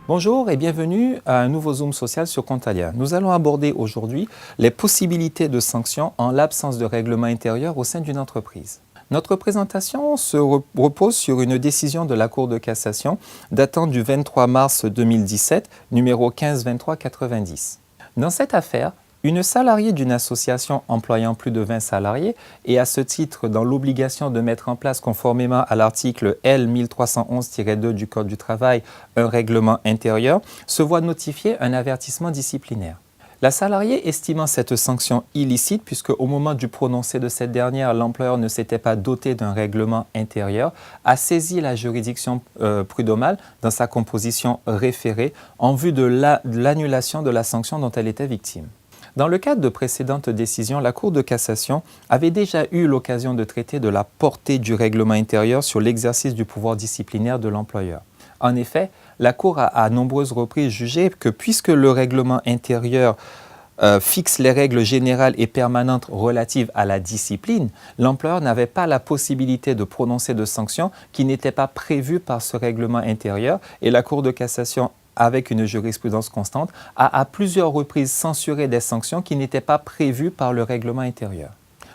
Bonjour et bienvenue à un nouveau Zoom social sur Contalia. Nous allons aborder aujourd'hui les possibilités de sanctions en l'absence de règlement intérieur au sein d'une entreprise. Notre présentation se repose sur une décision de la Cour de cassation datant du 23 mars 2017, numéro 15-23-90. Dans cette affaire, une salariée d'une association employant plus de 20 salariés et à ce titre dans l'obligation de mettre en place conformément à l'article L 1311-2 du Code du travail un règlement intérieur se voit notifier un avertissement disciplinaire. La salariée estimant cette sanction illicite puisque au moment du prononcé de cette dernière, l'employeur ne s'était pas doté d'un règlement intérieur, a saisi la juridiction prud'homale dans sa composition référée en vue de l'annulation de la sanction dont elle était victime. Dans le cadre de précédentes décisions, la Cour de cassation avait déjà eu l'occasion de traiter de la portée du règlement intérieur sur l'exercice du pouvoir disciplinaire de l'employeur. En effet, la Cour a à nombreuses reprises jugé que puisque le règlement intérieur fixe les règles générales et permanentes relatives à la discipline, l'employeur n'avait pas la possibilité de prononcer de sanctions qui n'étaient pas prévues par ce règlement intérieur et la Cour de cassation avec une jurisprudence constante, a à plusieurs reprises censuré des sanctions qui n'étaient pas prévues par le règlement intérieur.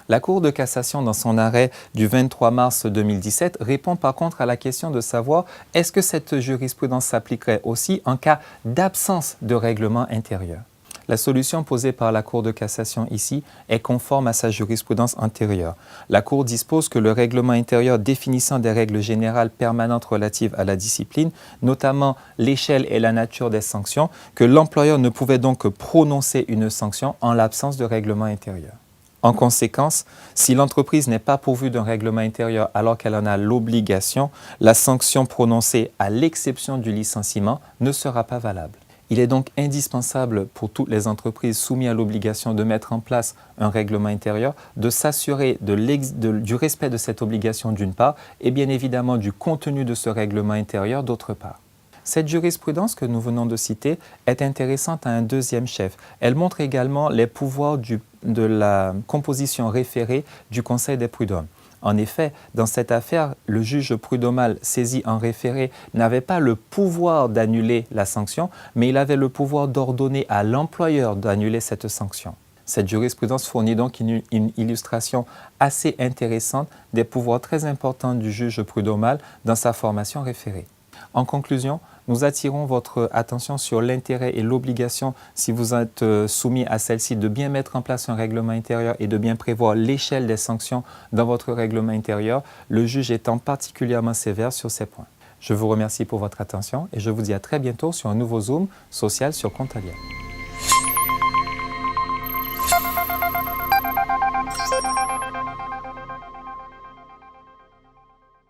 La Cour de cassation, dans son arrêt du 23 mars 2017, répond par contre à la question de savoir est-ce que cette jurisprudence s'appliquerait aussi en cas d'absence de règlement intérieur. La solution posée par la Cour de cassation ici est conforme à sa jurisprudence antérieure. La Cour dispose que le règlement intérieur définissant des règles générales permanentes relatives à la discipline, notamment l'échelle et la nature des sanctions, que l'employeur ne pouvait donc prononcer une sanction en l'absence de règlement intérieur. En conséquence, si l'entreprise n'est pas pourvue d'un règlement intérieur alors qu'elle en a l'obligation, la sanction prononcée à l'exception du licenciement ne sera pas valable. Il est donc indispensable pour toutes les entreprises soumises à l'obligation de mettre en place un règlement intérieur, de s'assurer du respect de cette obligation d'une part et bien évidemment du contenu de ce règlement intérieur d'autre part. Cette jurisprudence que nous venons de citer est intéressante à un deuxième chef. Elle montre également les pouvoirs de la composition référée du Conseil des prud'hommes. En effet, dans cette affaire, le juge prud'homal saisi en référé n'avait pas le pouvoir d'annuler la sanction, mais il avait le pouvoir d'ordonner à l'employeur d'annuler cette sanction. Cette jurisprudence fournit donc une illustration assez intéressante des pouvoirs très importants du juge prud'homal dans sa formation référée. En conclusion, nous attirons votre attention sur l'intérêt et l'obligation, si vous êtes soumis à celle-ci, de bien mettre en place un règlement intérieur et de bien prévoir l'échelle des sanctions dans votre règlement intérieur, le juge étant particulièrement sévère sur ces points. Je vous remercie pour votre attention et je vous dis à très bientôt sur un nouveau Zoom social sur Contalia.